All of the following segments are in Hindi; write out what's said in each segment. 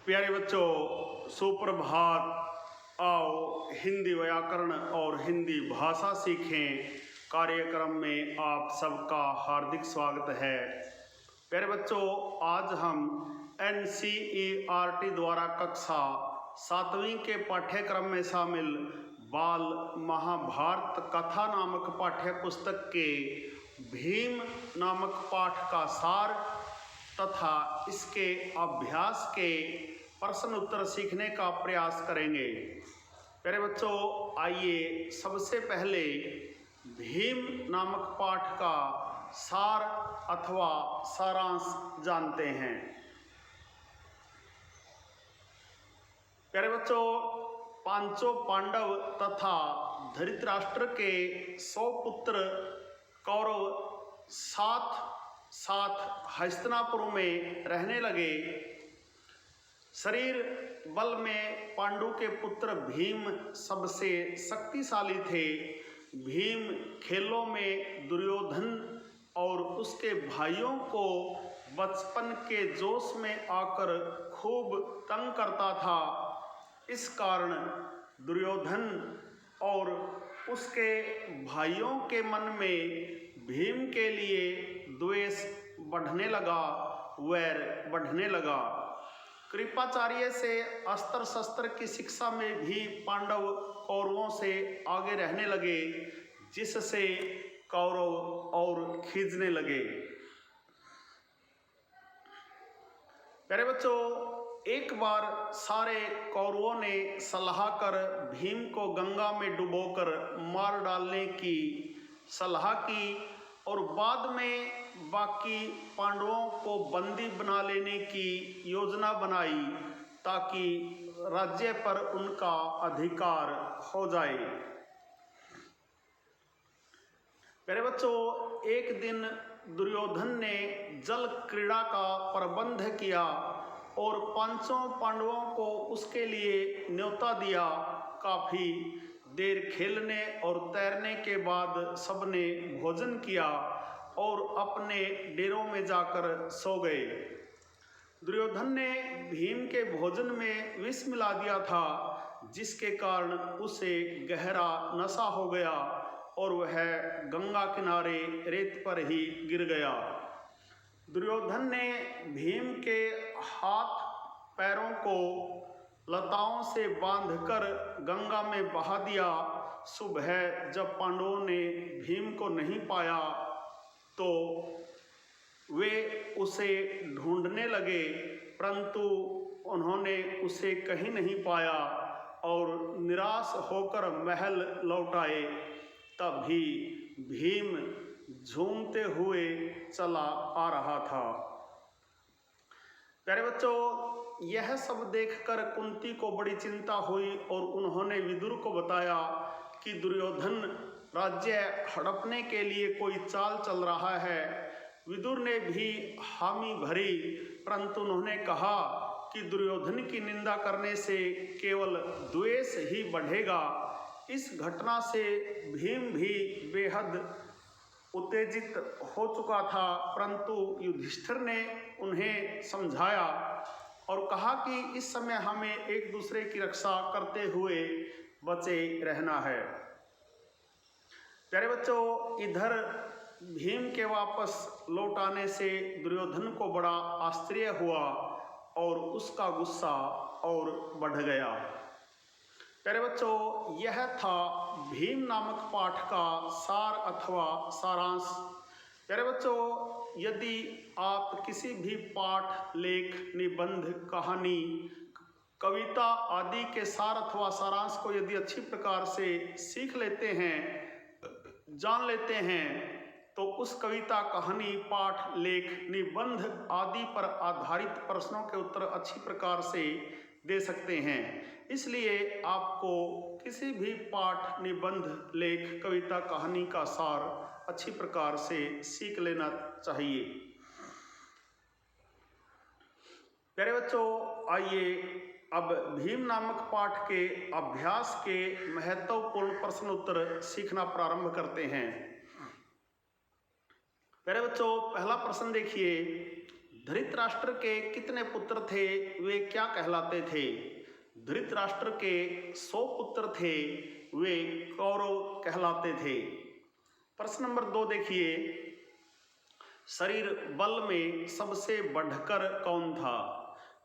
प्यारे बच्चों, सुप्रभात। आओ हिंदी व्याकरण और हिंदी भाषा सीखें कार्यक्रम में आप सबका हार्दिक स्वागत है। प्यारे बच्चों, आज हम NCERT द्वारा कक्षा 7वीं के पाठ्यक्रम में शामिल बाल महाभारत कथा नामक पाठ्य पुस्तक के भीम नामक पाठ का सार तथा इसके अभ्यास के प्रश्न उत्तर सीखने का प्रयास करेंगे। प्यारे बच्चों, आइए सबसे पहले भीम नामक पाठ का सार अथवा सारांश जानते हैं। प्यारे बच्चों, पांचों पांडव तथा धृतराष्ट्र के 100 पुत्र कौरव साथ हस्तिनापुर में रहने लगे। शरीर बल में पांडु के पुत्र भीम सबसे शक्तिशाली थे। भीम खेलों में दुर्योधन और उसके भाइयों को बचपन के जोश में आकर खूब तंग करता था। इस कारण दुर्योधन और उसके भाइयों के मन में भीम के लिए द्वेष बढ़ने लगा, वैर बढ़ने लगा। कृपाचार्य से अस्त्र शस्त्र की शिक्षा में भी पांडव कौरवों से आगे रहने लगे, जिससे कौरव और खींचने लगे। प्यारे बच्चों, एक बार सारे कौरवों ने सलाह कर भीम को गंगा में डुबोकर मार डालने की सलाह की और बाद में बाकी पांडवों को बंदी बना लेने की योजना बनाई ताकि राज्य पर उनका अधिकार हो जाए। प्यारे बच्चों, एक दिन दुर्योधन ने जल क्रीड़ा का प्रबंध किया और पांचों पांडवों को उसके लिए न्योता दिया। काफी देर खेलने और तैरने के बाद सबने भोजन किया और अपने डेरों में जाकर सो गए। दुर्योधन ने भीम के भोजन में विष मिला दिया था, जिसके कारण उसे गहरा नशा हो गया और वह गंगा किनारे रेत पर ही गिर गया। दुर्योधन ने भीम के हाथ पैरों को लताओं से बांधकर गंगा में बहा दिया। सुबह जब पांडवों ने भीम को नहीं पाया तो वे उसे ढूंढने लगे, परंतु उन्होंने उसे कहीं नहीं पाया और निराश होकर महल लौट आए। तभी भीम झूमते हुए चला आ रहा था। प्यारे बच्चों, यह सब देखकर कुंती को बड़ी चिंता हुई और उन्होंने विदुर को बताया कि दुर्योधन राज्य हड़पने के लिए कोई चाल चल रहा है। विदुर ने भी हामी भरी, परंतु उन्होंने कहा कि दुर्योधन की निंदा करने से केवल द्वेष ही बढ़ेगा। इस घटना से भीम भी बेहद उत्तेजित हो चुका था, परंतु युधिष्ठिर ने उन्हें समझाया और कहा कि इस समय हमें एक दूसरे की रक्षा करते हुए बचे रहना है। प्यारे बच्चों, इधर भीम के वापस लौट आने से दुर्योधन को बड़ा आश्चर्य हुआ और उसका गुस्सा और बढ़ गया। प्यारे बच्चों, यह था भीम नामक पाठ का सार अथवा सारांश। प्यारे बच्चों, यदि आप किसी भी पाठ, लेख, निबंध, कहानी, कविता आदि के सार अथवा सारांश को यदि अच्छी प्रकार से सीख लेते हैं, जान लेते हैं, तो उस कविता, कहानी, पाठ, लेख, निबंध आदि पर आधारित प्रश्नों के उत्तर अच्छी प्रकार से दे सकते हैं। इसलिए आपको किसी भी पाठ, निबंध, लेख, कविता, कहानी का सार अच्छी प्रकार से सीख लेना चाहिए। प्यारे बच्चों, आइए अब भीम नामक पाठ के अभ्यास के महत्वपूर्ण प्रश्न उत्तर सीखना प्रारंभ करते हैं। प्यारे बच्चों, पहला प्रश्न देखिए। धृतराष्ट्र के कितने पुत्र थे, वे क्या कहलाते थे? धृतराष्ट्र के 100 पुत्र थे, वे कौरव कहलाते थे। प्रश्न नंबर 2 देखिए, शरीर बल में सबसे बढ़कर कौन था?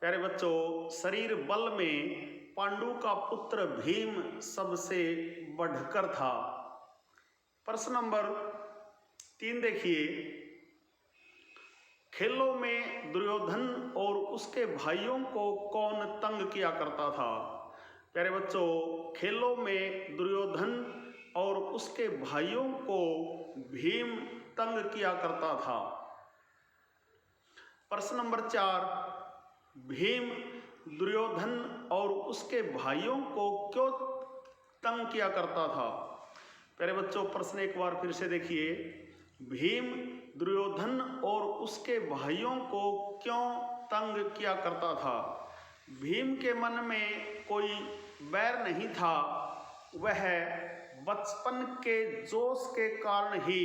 प्यारे बच्चों, शरीर बल में पांडु का पुत्र भीम सबसे बढ़कर था। प्रश्न नंबर 3 देखिए, खेलों में दुर्योधन और उसके भाइयों को कौन तंग किया करता था? प्यारे बच्चों, खेलों में दुर्योधन और उसके भाइयों को भीम तंग किया करता था। प्रश्न नंबर 4, भीम दुर्योधन और उसके भाइयों को क्यों तंग किया करता था? प्यारे बच्चों, प्रश्न एक बार फिर से देखिए, भीम दुर्योधन और उसके भाइयों को क्यों तंग किया करता था? भीम के मन में कोई बैर नहीं था, वह बचपन के जोश के कारण ही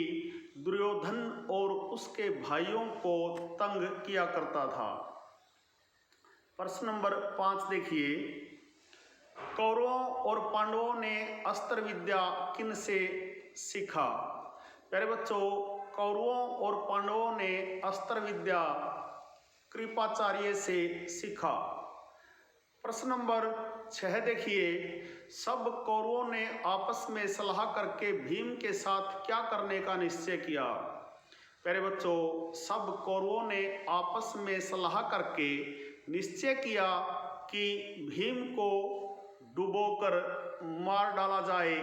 दुर्योधन और उसके भाइयों को तंग किया करता था। प्रश्न नंबर 5 देखिए, कौरवों और पांडवों ने अस्त्र विद्या किन से सीखा? प्यारे बच्चों, कौरवों और पांडवों ने अस्त्र विद्या कृपाचार्य से सीखा। प्रश्न नंबर 6 देखिए, सब कौरवों ने आपस में सलाह करके भीम के साथ क्या करने का निश्चय किया? प्यारे बच्चों, सब कौरवों ने आपस में सलाह करके निश्चय किया कि भीम को डुबोकर मार डाला जाए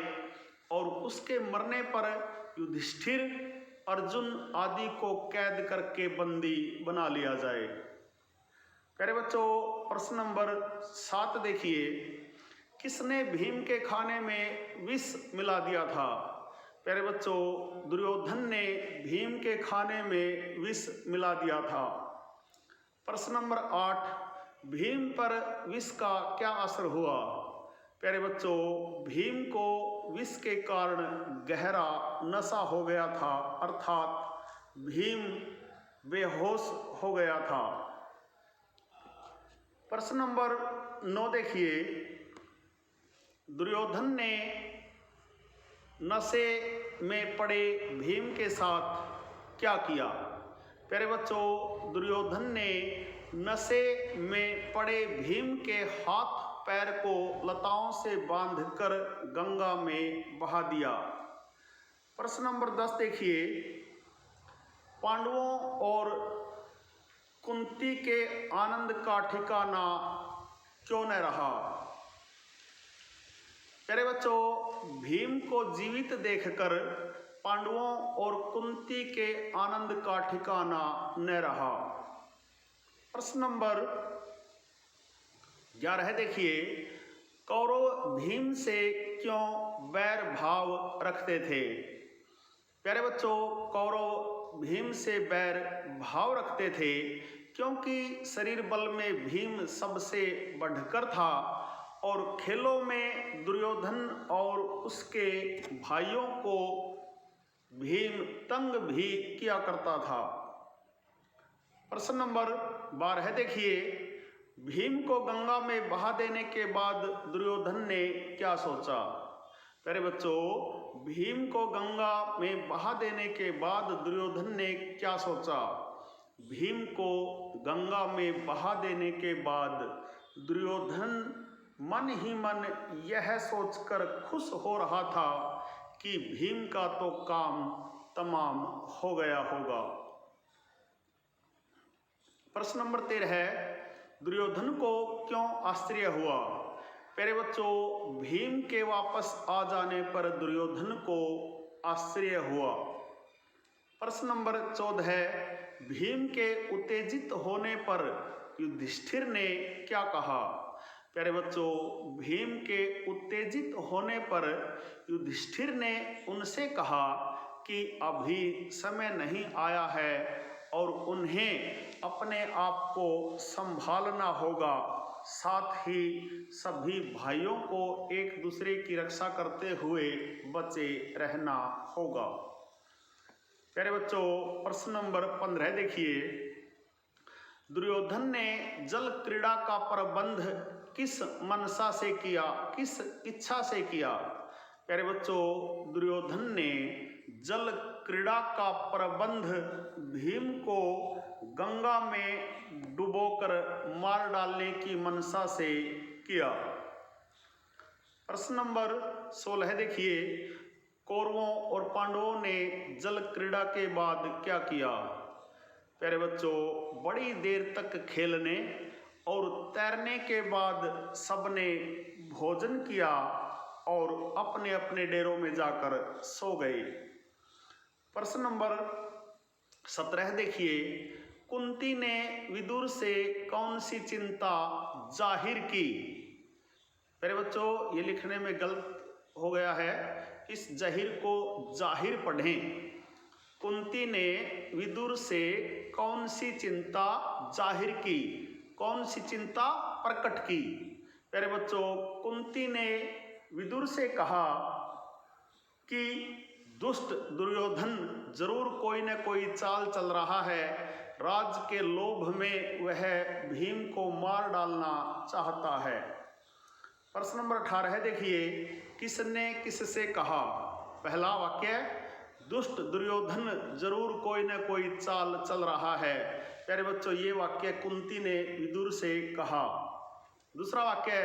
और उसके मरने पर युधिष्ठिर, अर्जुन आदि को कैद करके बंदी बना लिया जाए। प्यारे बच्चों, प्रश्न नंबर 7 देखिए, किसने भीम के खाने में विष मिला दिया था? प्यारे बच्चों, दुर्योधन ने भीम के खाने में विष मिला दिया था। प्रश्न नंबर 8, भीम पर विष का क्या असर हुआ? प्यारे बच्चों, भीम को विष के कारण गहरा नशा हो गया था, अर्थात भीम बेहोश हो गया था। प्रश्न नंबर 9 देखिए, दुर्योधन ने नशे में पड़े भीम के साथ क्या किया? प्यारे बच्चों, दुर्योधन ने नशे में पड़े भीम के हाथ पैर को लताओं से बांधकर गंगा में बहा दिया। प्रश्न नंबर 10 देखिए, पांडवों और कुंती के आनंद का ठिकाना क्यों न रहा? प्यारे बच्चों, भीम को जीवित देखकर पांडवों और कुंती के आनंद का ठिकाना न रहा। प्रश्न नंबर 11 देखिए, कौरव भीम से क्यों बैर भाव रखते थे? प्यारे बच्चों, कौरव भीम से बैर भाव रखते थे क्योंकि शरीर बल में भीम सबसे बढ़कर था और खेलों में दुर्योधन और उसके भाइयों को भीम तंग भी किया करता था। प्रश्न नंबर 12 देखिए, भीम को गंगा में बहा देने के बाद दुर्योधन ने क्या सोचा? प्यारे बच्चों, भीम को गंगा में बहा देने के बाद दुर्योधन ने क्या सोचा? भीम को गंगा में बहा देने के बाद दुर्योधन मन ही मन यह सोचकर खुश हो रहा था कि भीम का तो काम तमाम हो गया होगा। प्रश्न नंबर 13 है, दुर्योधन को क्यों आश्चर्य हुआ? प्यारे बच्चों, भीम के वापस आ जाने पर दुर्योधन को आश्चर्य हुआ। प्रश्न नंबर 14 है, भीम के उत्तेजित होने पर युधिष्ठिर ने क्या कहा? प्यारे बच्चों, भीम के उत्तेजित होने पर युधिष्ठिर ने उनसे कहा कि अभी समय नहीं आया है और उन्हें अपने आप को संभालना होगा, साथ ही सभी भाइयों को एक दूसरे की रक्षा करते हुए बचे रहना होगा। प्यारे बच्चों, प्रश्न नंबर 15 देखिए, दुर्योधन ने जल क्रीड़ा का प्रबंध किस मनसा से किया, किस इच्छा से किया। प्यारे बच्चों, दुर्योधन ने जल क्रीड़ा का प्रबंध भीम को गंगा में डुबोकर मार डालने की मनसा से किया। प्रश्न नंबर 16 देखिए, कौरवों और पांडवों ने जल क्रीड़ा के बाद क्या किया। प्यारे बच्चों, बड़ी देर तक खेलने और तैरने के बाद सबने भोजन किया और अपने अपने डेरों में जाकर सो गए। प्रश्न नंबर 17 देखिए, कुंती ने विदुर से कौन सी चिंता जाहिर की। मेरे बच्चों, ये लिखने में गलत हो गया है, इस जाहिर को जाहिर पढ़ें। कुंती ने विदुर से कौन सी चिंता जाहिर की, कौन सी चिंता प्रकट की। मेरे बच्चों, कुंती ने विदुर से कहा कि दुष्ट दुर्योधन जरूर कोई न कोई चाल चल रहा है, राज के लोभ में वह भीम को मार डालना चाहता है। प्रश्न नंबर 18 देखिए, किसने किससे कहा। पहला वाक्य, दुष्ट दुर्योधन जरूर कोई न कोई चाल चल रहा है। प्यारे बच्चों, ये वाक्य कुंती ने विदुर से कहा। दूसरा वाक्य,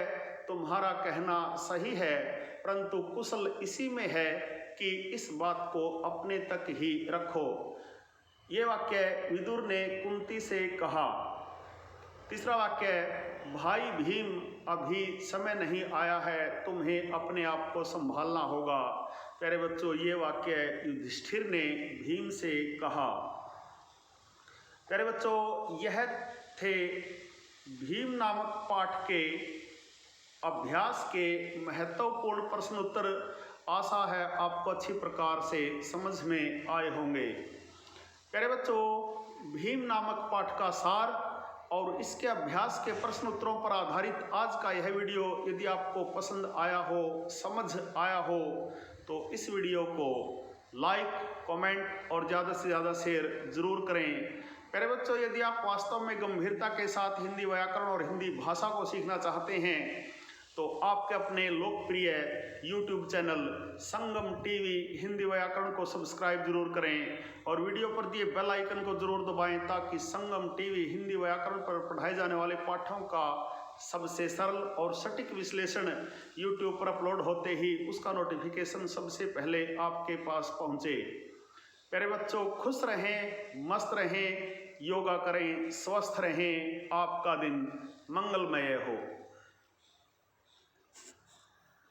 तुम्हारा कहना सही है, परंतु कुशल इसी में है कि इस बात को अपने तक ही रखो। ये वाक्य विदुर ने कुंती से कहा। तीसरा वाक्य, भाई भीम अभी समय नहीं आया है, तुम्हें अपने आप को संभालना होगा। प्यारे बच्चों, ये वाक्य युधिष्ठिर ने भीम से कहा। प्यारे बच्चों, यह थे भीम नामक पाठ के अभ्यास के महत्वपूर्ण प्रश्न उत्तर। आशा है आपको अच्छी प्रकार से समझ में आए होंगे। प्यारे बच्चों, भीम नामक पाठ का सार और इसके अभ्यास के प्रश्न उत्तरों पर आधारित आज का यह वीडियो यदि आपको पसंद आया हो, समझ आया हो, तो इस वीडियो को लाइक, कमेंट और ज़्यादा से ज़्यादा शेयर जरूर करें। प्यारे बच्चों, यदि आप वास्तव में गंभीरता के साथ हिंदी व्याकरण और हिंदी भाषा को सीखना चाहते हैं तो आपके अपने लोकप्रिय YouTube चैनल संगम टीवी हिंदी व्याकरण को सब्सक्राइब जरूर करें और वीडियो पर दिए बेल आइकन को जरूर दबाएं ताकि संगम टीवी हिंदी व्याकरण पर पढ़ाए जाने वाले पाठों का सबसे सरल और सटीक विश्लेषण YouTube पर अपलोड होते ही उसका नोटिफिकेशन सबसे पहले आपके पास पहुंचे। प्यारे बच्चों, खुश रहें, मस्त रहें, योगा करें, स्वस्थ रहें, आपका दिन मंगलमय हो।